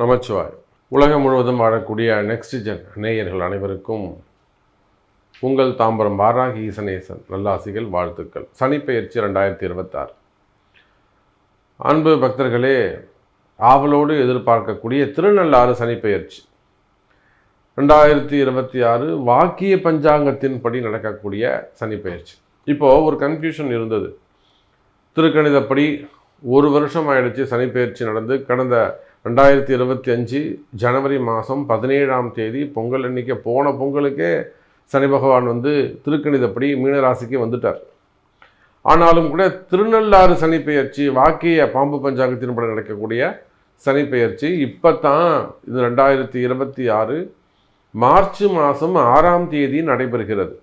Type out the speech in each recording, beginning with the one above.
நமச்சிவாய். உலகம் முழுவதும் வாழக்கூடிய நெக்ஸ்ட் ஜென் நேயர்கள் அனைவருக்கும் உங்கள் தாம்பரம் வாராகி ஈசனேசன் நல்லாசிகள் வாழ்த்துக்கள். சனிப்பெயர்ச்சி 2026. அன்பு பக்தர்களே, ஆவலோடு எதிர்பார்க்கக்கூடிய திருநள்ளாறு சனிப்பெயர்ச்சி 2026 வாக்கிய பஞ்சாங்கத்தின்படி நடக்கக்கூடிய சனிப்பெயர்ச்சி. இப்போது ஒரு கன்ஃபியூஷன் இருந்தது. திருக்கணிதப்படி ஒரு வருஷம் ஆயிடுச்சு சனிப்பெயர்ச்சி நடந்து. கடந்த 2025 ஜனவரி மாதம் 17ஆம் தேதி பொங்கல் அன்னைக்கு, போன பொங்கலுக்கே சனி பகவான் திருக்கணிதப்படி மீனராசிக்கு வந்துட்டார். ஆனாலும் கூட திருநள்ளாறு சனிப்பெயர்ச்சி வாக்கிய பாம்பு பஞ்சாங்கத்தின்படி நடக்கக்கூடிய சனிப்பெயர்ச்சி இப்போ தான் இது 2026 மார்ச் மாதம் 6ஆம் தேதி நடைபெறுகிறது.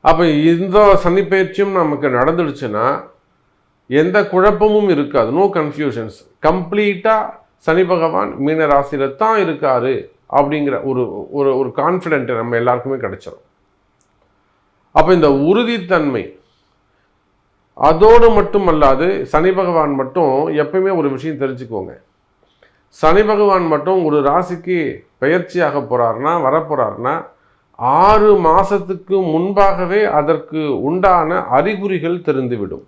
அப்போ இந்த சனிப்பெயர்ச்சியும் நமக்கு நடந்துடுச்சுன்னா எந்த குழப்பமும் இருக்காது, நோ கன்ஃபியூஷன்ஸ். கம்ப்ளீட்டாக சனி பகவான் மீன ராசியில் தான் இருக்காரு அப்படிங்கிற ஒரு கான்ஃபிடென்ட் நம்ம எல்லாருக்குமே கிடைச்சிடும். அப்போ இந்த உறுதித்தன்மை அதோடு மட்டும் அல்லாது சனி பகவான் மட்டும் எப்பயுமே ஒரு விஷயம் தெரிஞ்சுக்கோங்க. சனி பகவான் மட்டும் ஒரு ராசிக்கு பெயர்ச்சியாக போகிறாருன்னா வரப்போகிறாருன்னா 6 மாதத்துக்கு முன்பாகவே அதற்கு உண்டான அறிகுறிகள் தெரிந்துவிடும்.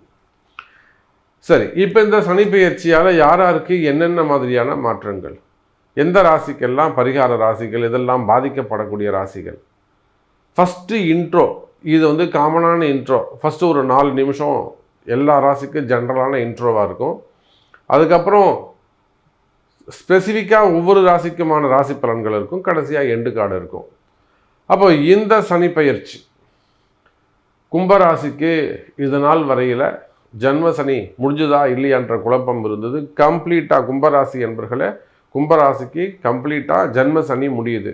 சரி, இப்போ இந்த சனி பெயர்ச்சியால் யாராருக்கு என்னென்ன மாதிரியான மாற்றங்கள், எந்த ராசிக்கெல்லாம் பரிகார ராசிகள், இதெல்லாம் பாதிக்கப்படக்கூடிய ராசிகள். ஃபஸ்ட்டு இன்ட்ரோ, இது காமனான இன்ட்ரோ. ஃபஸ்ட்டு ஒரு 4 நிமிஷம் எல்லா ராசிக்கும் ஜென்ரலான இன்ட்ரோவாக இருக்கும். அதுக்கப்புறம் ஸ்பெசிஃபிக்காக ஒவ்வொரு ராசிக்குமான ராசி பலன்கள் இருக்கும். கடைசியாக எண்டு கார்டு இருக்கும். அப்போ இந்த சனி பெயர்ச்சி கும்பராசிக்கு இது நாள் வரையில் ஜன்ம சனி முடிஞ்சுதா இல்லையான்ற குழப்பம் இருந்தது. கம்ப்ளீட்டாக கும்பராசி என்பர்களே, கும்பராசிக்கு கம்ப்ளீட்டாக ஜன்ம சனி முடியுது.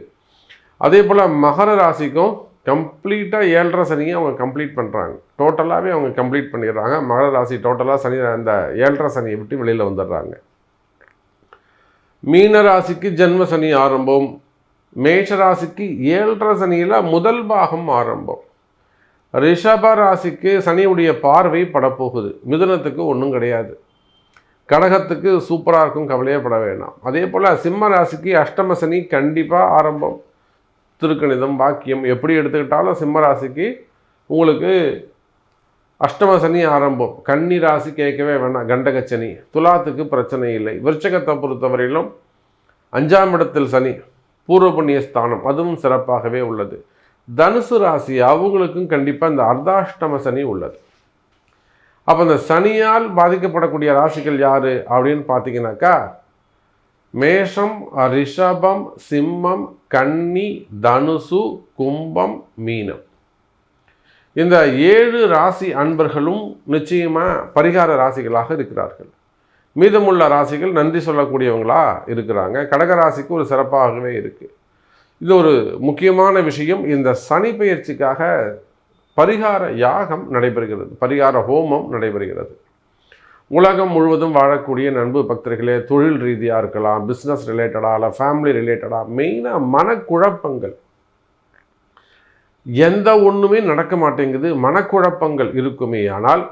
அதே போல் மகர ராசிக்கும் கம்ப்ளீட்டாக 7.5 சனியை அவங்க கம்ப்ளீட் பண்ணுறாங்க. டோட்டலாகவே அவங்க கம்ப்ளீட் பண்ணிடுறாங்க. மகர ராசி டோட்டலாக சனி அந்த 7.5 சனியை விட்டு வெளியில் வந்துடுறாங்க. மீன ராசிக்கு ஜன்ம சனி ஆரம்பம். மேஷ ராசிக்கு 7.5 சனியில் முதல் பாகம் ஆரம்பம். ரிஷப ராசிக்கு சனியுடைய பார்வை படப்போகுது. மிதுனத்துக்கு ஒன்றும் கிடையாது. கடகத்துக்கு சூப்பராக இருக்கும், கவலையே பட வேண்டாம். அதே போல் சிம்ம ராசிக்கு அஷ்டம சனி கண்டிப்பாக ஆரம்பம். திருக்கணிதம் வாக்கியம் எப்படி எடுத்துக்கிட்டாலும் சிம்ம ராசிக்கு உங்களுக்கு அஷ்டம சனி ஆரம்பம். கன்னி ராசி கேட்கவே வேணாம், கண்டகச்சனி. துலாத்துக்கு பிரச்சனை இல்லை. விருச்சகத்தை பொறுத்தவரையிலும் 5ஆம் இடத்தில் சனி, பூர்வ புண்ணிய ஸ்தானம், அதுவும் சிறப்பாகவே உள்ளது. தனுசு ராசி அவங்களுக்கும் கண்டிப்பாக இந்த அர்த்தாஷ்டம சனி உள்ளது. அப்போ இந்த சனியால் பாதிக்கப்படக்கூடிய ராசிகள் யார் அப்படின்னு பார்த்தீங்கன்னாக்கா, மேஷம், ரிஷபம், சிம்மம், கன்னி, தனுசு, கும்பம், மீனம். இந்த 7 ராசி அன்பர்களும் நிச்சயமாக பரிகார ராசிகளாக இருக்கிறார்கள். மீதமுள்ள ராசிகள் நன்றி சொல்லக்கூடியவங்களா இருக்கிறாங்க. கடகராசிக்கு ஒரு சிறப்பாகவே இருக்குது. இது ஒரு முக்கியமான விஷயம். இந்த சனி பெயர்ச்சிக்காக பரிகார யாகம் நடைபெறுகிறது, பரிகார ஹோமம் நடைபெறுகிறது. உலகம் முழுவதும் வாழக்கூடிய நண்பு பக்தர்களே, தொழில் ரீதியாக இருக்கலாம், பிஸ்னஸ் ரிலேட்டடாக இல்லை ஃபேமிலி ரிலேட்டடாக, மெயினாக மனக்குழப்பங்கள், எந்த ஒன்றுமே நடக்க மாட்டேங்குது, மனக்குழப்பங்கள் இருக்குமே. ஆனால்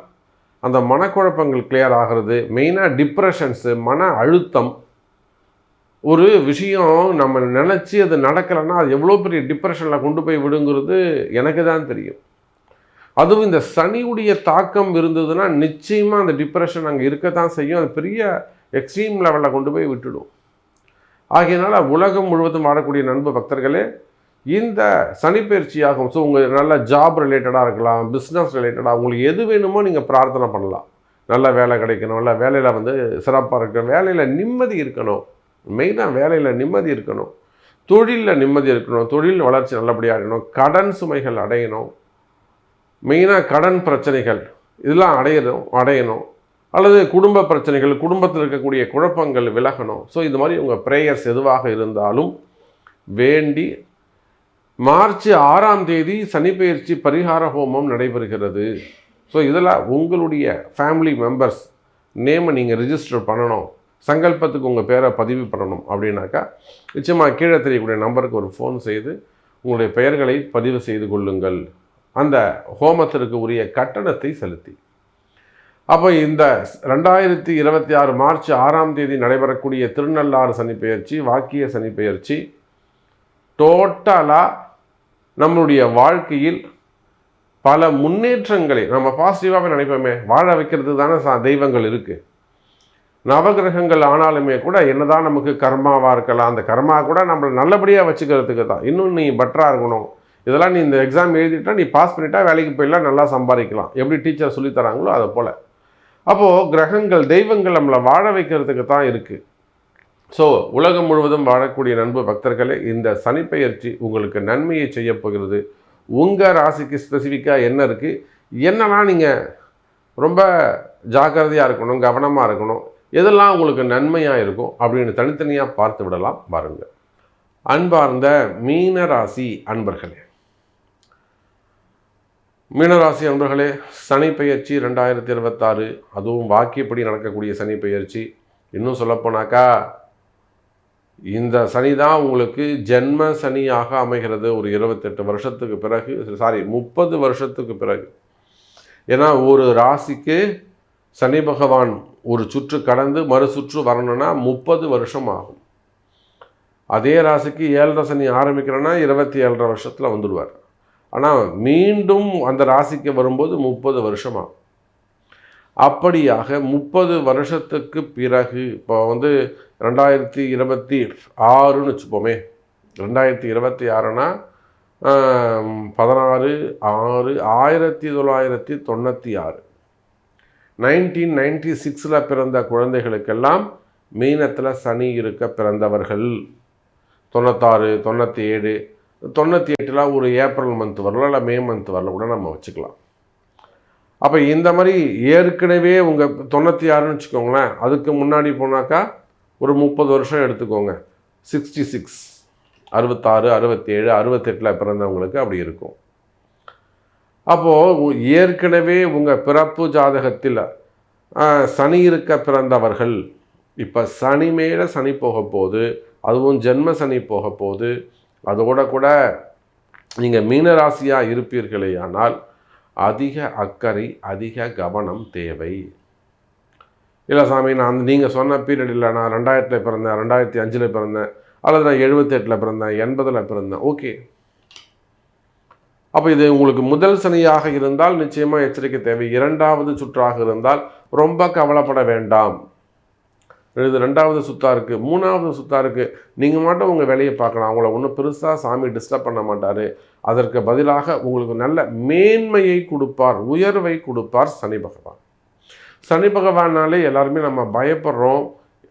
அந்த மனக்குழப்பங்கள் கிளியர் ஆகிறது. மெயினாக டிப்ரெஷன்ஸு, மன அழுத்தம். ஒரு விஷயம் நம்ம நினச்சி அது நடக்கலைன்னா அது எவ்வளோ பெரிய டிப்ரெஷனில் கொண்டு போய் விடுங்கிறது எனக்கு தான் தெரியும். அதுவும் இந்த சனியுடைய தாக்கம் இருந்ததுன்னா நிச்சயமாக அந்த டிப்ரெஷன் அங்கே இருக்க தான் செய்யும். அது பெரிய எக்ஸ்ட்ரீம் லெவலில் கொண்டு போய் விட்டுடும். ஆகையினால உலகம் முழுவதும் வாழக்கூடிய நண்பு பக்தர்களே, இந்த சனிப்பெயர்ச்சியாகும். ஸோ உங்கள் நல்ல ஜாப் ரிலேட்டடாக இருக்கலாம், பிஸ்னஸ் ரிலேட்டடாக, உங்களுக்கு எது வேணுமோ நீங்கள் பிரார்த்தனை பண்ணலாம். நல்ல வேலை கிடைக்கணும், நல்ல வேலையில் சிறப்பாக இருக்கணும், வேலையில் நிம்மதி இருக்கணும். மெயினாக வேலையில் நிம்மதி இருக்கணும், தொழிலில் நிம்மதி இருக்கணும், தொழில் வளர்ச்சி நல்லபடியாக இருக்கணும், கடன் சுமைகள் அடையணும். மெயினாக கடன் பிரச்சனைகள் இதெல்லாம் அடையணும். அல்லது குடும்ப பிரச்சனைகள், குடும்பத்தில் இருக்கக்கூடிய குழப்பங்கள் விலகணும். ஸோ இது மாதிரி உங்கள் ப்ரேயர்ஸ் எதுவாக இருந்தாலும் வேண்டி மார்ச் 6ஆம் தேதி சனிப்பெயர்ச்சி பரிகார ஹோமம் நடைபெறுகிறது. ஸோ இதில் உங்களுடைய ஃபேமிலி மெம்பர்ஸ் நேமை நீங்கள் ரிஜிஸ்டர் பண்ணணும். சங்கல்பத்துக்கு உங்கள் பேரை பதிவு பண்ணணும். அப்படின்னாக்கா நிச்சயமாக கீழே தெரியக்கூடிய நம்பருக்கு ஒரு ஃபோன் செய்து உங்களுடைய பெயர்களை பதிவு செய்து கொள்ளுங்கள். அந்த ஹோமத்திற்கு உரிய கட்டணத்தை செலுத்தி அப்போ இந்த 2026 மார்ச் 6ஆம் தேதி நடைபெறக்கூடிய திருநள்ளாறு சனி பெயர்ச்சி, வாக்கிய சனி பெயர்ச்சி டோட்டலாக நம்மளுடைய வாழ்க்கையில் பல முன்னேற்றங்களை நம்ம பாசிட்டிவாகவே நினைப்போமே. வாழ வைக்கிறது தானே தெய்வங்கள் இருக்குது. நவகிரகங்கள் ஆனாலுமே கூட என்னதான் நமக்கு கர்மாவாக இருக்கலாம், அந்த கர்மா கூட நம்மளை நல்லபடியாக வச்சுக்கிறதுக்கு தான். இன்னும் நீ பெட்டராக இருக்கணும், இதெல்லாம் நீ இந்த எக்ஸாம் எழுதிட்டா நீ பாஸ் பண்ணிட்டா வேலைக்கு போயிடலாம், நல்லா சம்பாதிக்கலாம், எப்படி டீச்சர் சொல்லித்தராங்களோ அதை போல். அப்போது கிரகங்கள் தெய்வங்கள் நம்மளை வாழ வைக்கிறதுக்கு தான் இருக்குது. ஸோ உலகம் முழுவதும் வாழக்கூடிய நண்பு பக்தர்களே, இந்த சனிப்பெயர்ச்சி உங்களுக்கு நன்மையை செய்ய போகிறது. உங்கள் ராசிக்கு ஸ்பெசிஃபிக்காக என்ன இருக்குது, என்னெல்லாம் நீங்கள் ரொம்ப ஜாக்கிரதையாக இருக்கணும், கவனமாக இருக்கணும், எதெல்லாம் உங்களுக்கு நன்மையாக இருக்கும் அப்படின்னு தனித்தனியாக பார்த்து விடலாம். பாருங்கள். அன்பார்ந்த மீனராசி அன்பர்களே, மீனராசி அன்பர்களே, சனி பெயர்ச்சி 2026, அதுவும் வாக்கியப்படி நடக்கக்கூடிய சனி பெயர்ச்சி. இன்னும் சொல்லப்போனாக்கா இந்த சனி தான் உங்களுக்கு ஜென்ம சனியாக அமைகிறது ஒரு 28 வருஷத்துக்கு பிறகு, 30 வருஷத்துக்கு பிறகு. ஏன்னா ஒரு ராசிக்கு சனி பகவான் ஒரு சுற்று கடந்து மறு சுற்று வரணும்னா 30 வருஷம் ஆகும். அதே ராசிக்கு 7 சனி ஆரம்பிக்கிறோன்னா 27 வருஷத்தில் வந்துடுவார். ஆனால் மீண்டும் அந்த ராசிக்கு வரும்போது 30 வருஷம் ஆகும். அப்படியாக 30 வருஷத்துக்கு பிறகு இப்போ 2026ன்னு வச்சுப்போமே, 2026னா 16/6/1996 1996 பிறந்த குழந்தைகளுக்கெல்லாம் மீனத்தில் சனி இருக்க பிறந்தவர்கள். 96, 97, 98 ஒரு ஏப்ரல் மந்த் வரல, இல்லை மே மந்த் வரல கூட நம்ம வச்சுக்கலாம். அப்போ இந்த மாதிரி ஏற்கனவே உங்கள் 96ன்னு வச்சுக்கோங்களேன், அதுக்கு முன்னாடி போனாக்கா ஒரு 30 வருஷம் எடுத்துக்கோங்க. 66, 66, 67, 68 பிறந்தவங்களுக்கு அப்படி இருக்கும். அப்போது ஏற்கனவே உங்கள் பிறப்பு ஜாதகத்தில் சனி இருக்க பிறந்தவர்கள் இப்போ சனி மேலே சனி போக போகுது, அதுவும் ஜென்ம சனி போக போகுது. அதோட கூட நீங்கள் மீனராசியாக இருப்பீர்களே ஆனால் அதிக அக்கறை, அதிக கவனம் தேவை. இல்லை சாமி, நான் நீங்கள் சொன்ன பீரியட் இல்லை, நான் 2000 பிறந்தேன், 2005 பிறந்தேன், அல்லது நான் 78 பிறந்தேன், 80 பிறந்தேன், ஓகே. அப்போ இது உங்களுக்கு முதல் சனியாக இருந்தால் நிச்சயமாக எச்சரிக்கை தேவை. 2வது சுற்றாக இருந்தால் ரொம்ப கவலைப்பட வேண்டாம். இது 2வது சுற்றா இருக்குது, 3வது சுற்றா இருக்குது, நீங்கள் மட்டும் உங்கள் வேலையை பார்க்கலாம். அவங்கள ஒன்றும் பெருசாக சாமி டிஸ்டர்ப் பண்ண மாட்டார். அதற்கு பதிலாக உங்களுக்கு நல்ல மேன்மையை கொடுப்பார், உயர்வை கொடுப்பார் சனி பகவான். சனி பகவானாலே எல்லாருமே நம்ம பயப்படுறோம்.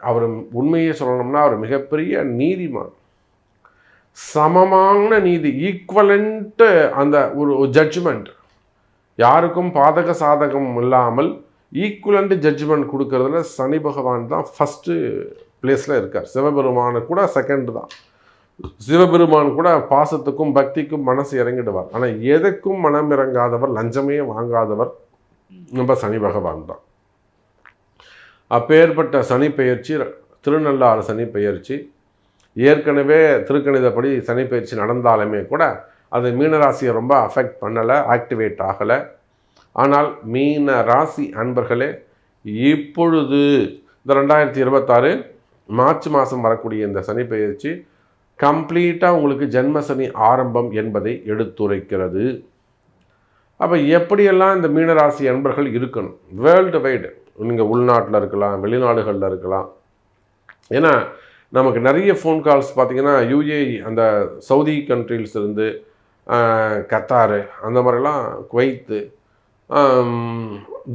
அவர் உண்மையை சொல்லணும்னா அவர் மிகப்பெரிய நீதிமான், சமமான நீதி, ஈக்குவலண்ட்டு அந்த ஒரு ஜட்ஜ்மெண்ட், யாருக்கும் பாதக சாதகம் இல்லாமல் ஈக்குவலண்ட் ஜட்ஜ்மெண்ட் கொடுக்கறதுல சனி பகவான் தான் ஃபஸ்ட்டு பிளேஸில் இருக்கார். சிவபெருமானு கூட செகண்ட் தான். சிவபெருமான் கூட பாசத்துக்கும் பக்திக்கும் மனசு இறங்கிடுவார். ஆனால் எதுக்கும் மனம் இறங்காதவர், லஞ்சமே வாங்காதவர் நம்ம சனி பகவான் தான். அப்பேற்பட்ட சனி பெயர்ச்சி, திருநள்ளாறு சனி பெயர்ச்சி, ஏற்கனவே திருக்கணிதப்படி சனி பெயர்ச்சி நடந்தாலுமே கூட அது மீனராசியை ரொம்ப அஃபெக்ட் பண்ணலை, ஆக்டிவேட் ஆகலை. ஆனால் மீன ராசி அன்பர்களே, இப்பொழுது இந்த 2026 மார்ச் மாதம் வரக்கூடிய இந்த சனி பெயர்ச்சி கம்ப்ளீட்டாக உங்களுக்கு ஜென்ம சனி ஆரம்பம் என்பதை எடுத்துரைக்கிறது. அப்போ எப்படியெல்லாம் இந்த மீனராசி அன்பர்கள் இருக்கணும், வேர்ல்டு வைடு, நீங்கள் உள்நாட்டில் இருக்கலாம், வெளிநாடுகளில் இருக்கலாம். ஏன்னா நமக்கு நிறைய ஃபோன் கால்ஸ் பார்த்திங்கன்னா யூஏஇ, அந்த சவுதி கண்ட்ரிஸ்லேருந்து, கத்தாரு, அந்த மாதிரிலாம், குவைத்து,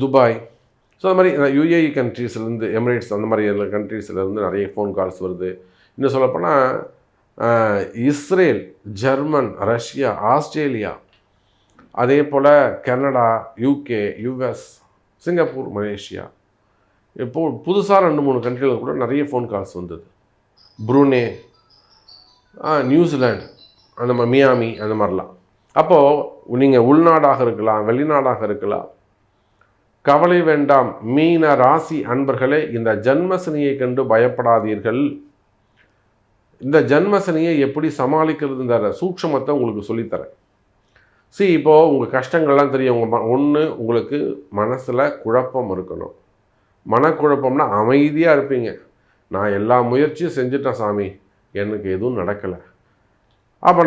துபாய், ஸோ அந்த மாதிரி யூஏஇ கண்ட்ரீஸ்லேருந்து, எமிரேட்ஸ், அந்த மாதிரி கண்ட்ரீஸ்லேருந்து நிறைய ஃபோன் கால்ஸ் வருது. இன்னும் சொல்லப்போனால் இஸ்ரேல், ஜெர்மன், ரஷ்யா, ஆஸ்திரேலியா, அதே போல் Canada, UK, US, Singapore, Malaysia, இப்போது புதுசாக 2-3 கண்ட்ரியில் கூட நிறைய ஃபோன் கால்ஸ் வந்தது. புருனே, நியூசிலாந்து, அந்த மாதிரி மியாமி, அந்த மாதிரிலாம். அப்போது நீங்கள் உள்நாடாக இருக்கலாம், வெளிநாடாக இருக்கலாம், கவலை வேண்டாம். மீன ராசி அன்பர்களே, இந்த ஜன்மசனியை கண்டு பயப்படாதீர்கள். இந்த ஜன்மசனியை எப்படி சமாளிக்கிறதுன்ற சூட்சமத்தை உங்களுக்கு சொல்லித்தரேன். இப்போது உங்கள் கஷ்டங்கள்லாம் தெரியும். ஒன்று உங்களுக்கு மனசில் குழப்பம் இருக்கணும். மனக்குழப்பம்னா அமைதியாக இருப்பீங்க. நான் எல்லா முயற்சியும் செஞ்சுட்டேன் சாமி, எனக்கு எதுவும் நடக்கலை. அப்போ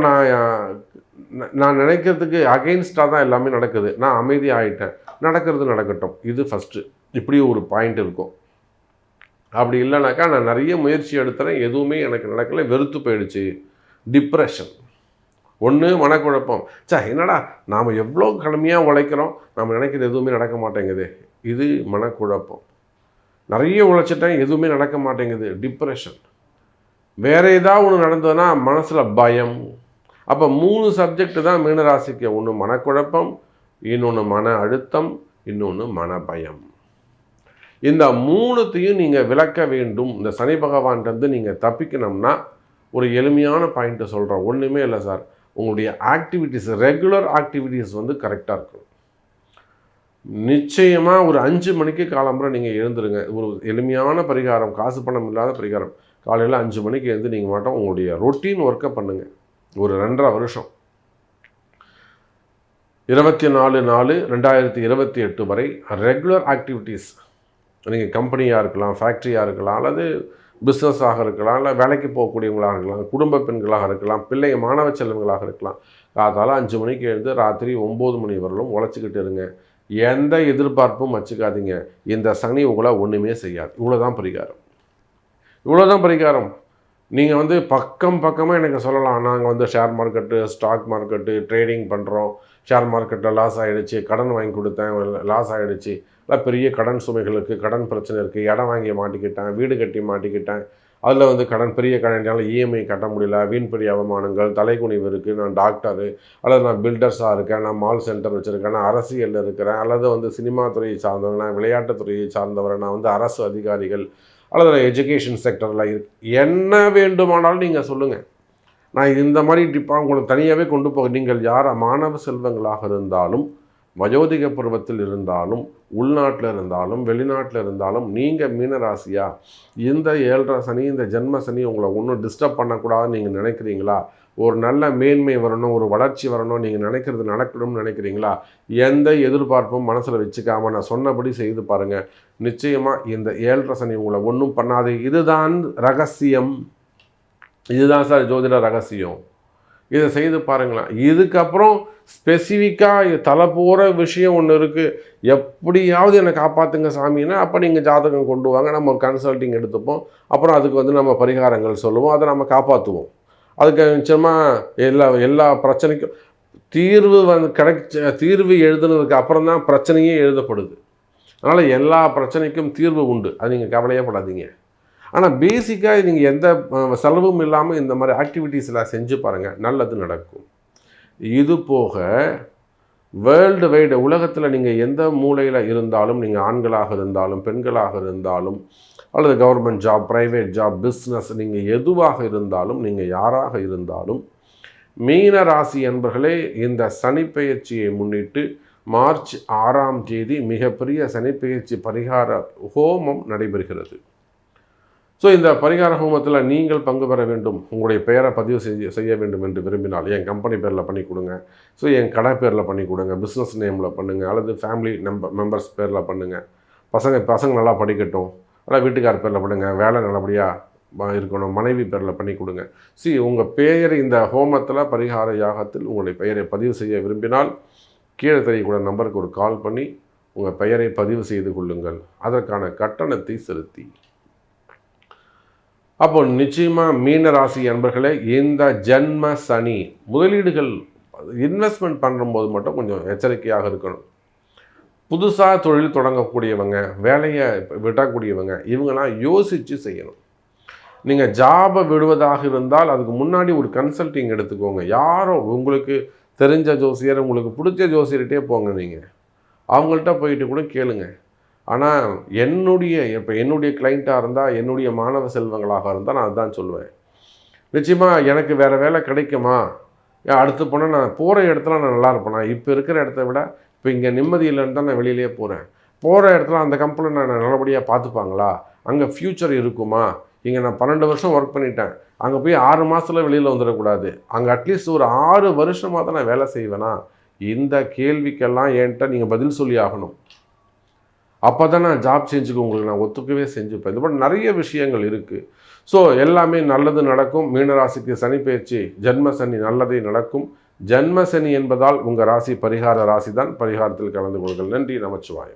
நான் நினைக்கிறதுக்கு அகெயின்ஸ்டாக தான் எல்லாமே நடக்குது. நான் அமைதியாக ஆகிட்டேன், நடக்கிறது நடக்கட்டும். இது ஃபஸ்ட்டு. இப்படி ஒரு பாயிண்ட் இருக்கும். அப்படி இல்லைனாக்கா நான் நிறைய முயற்சி எடுத்துறேன், எதுவுமே எனக்கு நடக்கலை, வெறுத்து போயிடுச்சு, டிப்ரெஷன். ஒன்று மனக்குழப்பம், என்னடா நாம் எவ்வளோ கடுமையாக உழைக்கிறோம், நம்ம நினைக்கிறது எதுவுமே நடக்க மாட்டேங்குது, இது மனக்குழப்பம். நிறைய உழைச்சிட்டேன், எதுவுமே நடக்க மாட்டேங்குது, டிப்ரெஷன். வேறு ஏதாவது ஒன்று நடந்ததுன்னா மனசில் பயம். அப்போ 3 சப்ஜெக்ட் தான் மீனராசிக்கு. ஒன்று மனக்குழப்பம், இன்னொன்று மன அழுத்தம், இன்னொன்று மன பயம். இந்த 3த்தையும் நீங்கள் விளக்க வேண்டும். இந்த சனி பகவான்கிட்ட நீங்கள் தப்பிக்கணும்னா ஒரு எளிமையான பாயிண்ட்டை சொல்கிறேன். ஒன்றுமே இல்லை சார், உங்களுடைய ஆக்டிவிட்டீஸ், ரெகுலர் ஆக்டிவிட்டீஸ் கரெக்டாக இருக்கும். நிச்சயமாக ஒரு 5 மணிக்கு காலம்புற நீங்கள் எழுந்துருங்க. ஒரு எளிமையான பரிகாரம், காசு பணம் இல்லாத பரிகாரம். காலையில் 5 மணிக்கு எழுந்து நீங்கள் மட்டும் உங்களுடைய ரொட்டீன் ஒர்க்கை பண்ணுங்கள். ஒரு 2.5 வருஷம், 24/4/2028 வரை ரெகுலர் ஆக்டிவிட்டீஸ். நீங்கள் கம்பெனியாக இருக்கலாம், ஃபேக்ட்ரியாக இருக்கலாம், அல்லது பிஸ்னஸாக இருக்கலாம், இல்லை வேலைக்கு போகக்கூடியவங்களாக இருக்கலாம், குடும்ப பெண்களாக இருக்கலாம், பிள்ளைங்க மாணவ செல்வங்களாக இருக்கலாம். காத்தால 5 மணிக்கு எழுந்து ராத்திரி 9 மணி வரலும் உழைச்சிக்கிட்டு இருங்க. எந்த எதிர்பார்ப்பும் வச்சுக்காதீங்க. இந்த சனி உங்களை ஒன்றுமே செய்யாது. இவ்வளோதான் பரிகாரம். நீங்கள் பக்கமாக எனக்கு சொல்லலாம், நாங்கள் share market, stock market, trading பண்ணுறோம், ஷேர் மார்க்கெட்டில் லாஸ் ஆகிடுச்சு, கடன் வாங்கி கொடுத்தேன், லாஸ் ஆகிடுச்சு, இல்லை பெரிய கடன் சுமைகளுக்கு, கடன் பிரச்சனை இருக்குது, இடம் வாங்கி மாட்டிக்கிட்டேன், வீடு கட்டி மாட்டிக்கிட்டேன், அதில் கடன், பெரிய கடனால் இஎம்ஐ கட்ட முடியல, வீண்பெரிய அவமானங்கள், தலைக்குனிவு இருக்குது, நான் டாக்டரு, அல்லது நான் பில்டர்ஸாக இருக்கேன், நான் மால் சென்டர் வச்சுருக்கேன், நான் அரசியலில் இருக்கிறேன், அல்லது சினிமா துறையை சார்ந்தவங்க, நான் விளையாட்டுத்துறையை சார்ந்தவரை, நான் அரசு அதிகாரிகள், அல்லது நான் எஜுகேஷன் செக்டரில் என்ன வேண்டுமானாலும் நீங்கள் சொல்லுங்கள். நான் இந்த மாதிரி டிப்பாக உங்களுக்கு தனியாகவே கொண்டு போக. நீங்கள் யார் மாணவ செல்வங்களாக இருந்தாலும், வயோதிக பருவத்தில் இருந்தாலும், உள்நாட்டில் இருந்தாலும், வெளிநாட்டில் இருந்தாலும், நீங்கள் மீனராசியா, இந்த 7.5 சனி, இந்த ஜென்ம சனி உங்களை ஒன்றும் டிஸ்டர்ப் பண்ணக்கூடாதுன்னு நீங்கள் நினைக்கிறீங்களா? ஒரு நல்ல மேன்மை வரணும், ஒரு வளர்ச்சி வரணும், நீங்கள் நினைக்கிறது நடக்கணும்னு நினைக்கிறீங்களா? எந்த எதிர்பார்ப்பும் மனசில் வச்சுக்காமல் நான் சொன்னபடி செய்து பாருங்கள். நிச்சயமாக இந்த 7.5 சனி உங்களை ஒன்றும் பண்ணாது. இதுதான் ரகசியம். இதுதான் சார் ஜோதிட ரகசியம். இதை செய்து பாருங்களேன். இதுக்கப்புறம் ஸ்பெசிஃபிக்காக தலை போகிற விஷயம் ஒன்று இருக்குது, எப்படியாவது என்னை காப்பாற்றுங்க சாமின்னா, அப்போ நீங்கள் ஜாதகம் கொண்டு வாங்க, நம்ம ஒரு கன்சல்ட்டிங் எடுத்துப்போம். அப்புறம் அதுக்கு நம்ம பரிகாரங்கள் சொல்லுவோம், அதை நம்ம காப்பாற்றுவோம். அதுக்கு நிச்சயமாக எல்லா பிரச்சனைக்கும் தீர்வு தீர்வு எழுதுனதுக்கு அப்புறம் தான் பிரச்சனையே எழுதப்படுது. அதனால் எல்லா பிரச்சனைக்கும் தீர்வு உண்டு, அது நீங்கள் கவலையே படாதீங்க. ஆனால் பேசிக்காக நீங்கள் எந்த செலவும் இல்லாமல் இந்த மாதிரி ஆக்டிவிட்டீஸ்லாம் செஞ்சு பாருங்கள், நல்லது நடக்கும். இது போக வேர்ல்டு வைடு உலகத்தில் நீங்கள் எந்த மூலையில் இருந்தாலும், நீங்கள் ஆண்களாக இருந்தாலும், பெண்களாக இருந்தாலும், அல்லது government job, private job, business, நீங்கள் எதுவாக இருந்தாலும், நீங்கள் யாராக இருந்தாலும், மீன ராசி என்பர்களே, இந்த சனிப்பெயர்ச்சியை முன்னிட்டு மார்ச் 6ஆம் தேதி மிகப்பெரிய சனிப்பெயர்ச்சி பரிகார ஹோமம் நடைபெறுகிறது. இந்த பரிகார ஹோமத்தில் நீங்கள் பங்கு பெற வேண்டும், உங்களுடைய பெயரை பதிவு செய்ய வேண்டும் என்று விரும்பினால் என் கம்பெனி பேரில் பண்ணி கொடுங்க, என் கடை பேரில் பண்ணி கொடுங்க, பிஸ்னஸ் நேமில் பண்ணுங்கள், அல்லது ஃபேமிலி மெம்பர்ஸ் பேரில் பண்ணுங்கள். பசங்க நல்லா படிக்கட்டும், அல்லது வீட்டுக்கார பேரில் பண்ணுங்கள், வேலை நல்லபடியாக இருக்கணும், மனைவி பேரில் பண்ணி கொடுங்க. உங்கள் பெயரை இந்த ஹோமத்தில், பரிகார யாகத்தில் உங்களுடைய பெயரை பதிவு செய்ய விரும்பினால் கீழே தெரியக்கூடிய நம்பருக்கு ஒரு கால் பண்ணி உங்கள் பெயரை பதிவு செய்து கொள்ளுங்கள். அதற்கான கட்டணத்தை செலுத்தி. அப்போ நிச்சயமாக மீன ராசி அன்பர்களே, இந்த ஜென்ம சனி முதலீடுகள் இன்வெஸ்ட்மெண்ட் பண்ணும்போது மட்டும் கொஞ்சம் எச்சரிக்கையாக இருக்கணும். புதுசாக தொழில் தொடங்கக்கூடியவங்க, வேலையை விடக்கூடியவங்க, இவங்கெல்லாம் யோசித்து செய்யணும். நீங்கள் ஜாபை விடுவதாக இருந்தால் அதுக்கு முன்னாடி ஒரு கன்சல்ட்டிங் எடுத்துக்கோங்க. யாரோ உங்களுக்கு தெரிஞ்ச ஜோசியர், உங்களுக்கு பிடிச்ச ஜோசியர்கிட்டே போங்க. நீங்கள் அவங்கள்ட்ட போயிட்டு கூட கேளுங்க. ஆனால் என்னுடைய கிளைண்ட்டாக இருந்தால், என்னுடைய மாணவ செல்வங்களாக இருந்தால் நான் அதுதான் சொல்லுவேன். நிச்சயமாக எனக்கு வேறு வேலை கிடைக்குமா, அடுத்து போனால் நான் போகிற இடத்துல நான் நல்லா இருப்பேனா, இப்போ இருக்கிற இடத்த விட இப்போ இங்கே நிம்மதி இல்லைன்னு தான் நான் வெளியிலே போகிற இடத்துல அந்த கம்பெனி நான் நல்லபடியாக பார்த்துப்பாங்களா, அங்கே ஃப்யூச்சர் இருக்குமா, இங்கே நான் 12 வருஷம் ஒர்க் பண்ணிட்டேன், அங்கே போய் 6 மாதத்தில் வெளியில் வந்துடக்கூடாது, அங்கே அட்லீஸ்ட் ஒரு 6 வருஷமாக தான் நான் வேலை செய்வேனா, இந்த கேள்விக்கெல்லாம் என்கிட்ட நீங்கள் பதில் சொல்லி ஆகணும். அப்போ தான் நான் ஜாப் சேஞ்சுக்கு உங்களுக்கு நான் ஒத்துக்கவே செஞ்சுப்பேன். இது போல் நிறைய விஷயங்கள் இருக்குது. ஸோ எல்லாமே நல்லது நடக்கும். மீனராசிக்கு சனி பயிற்சி ஜென்ம சனி நல்லதே நடக்கும். ஜென்ம சனி என்பதால் உங்கள் ராசி பரிகார ராசி தான். பரிகாரத்தில் கலந்து கொள்ளுங்கள். நன்றி. நமச்சிவாயம்.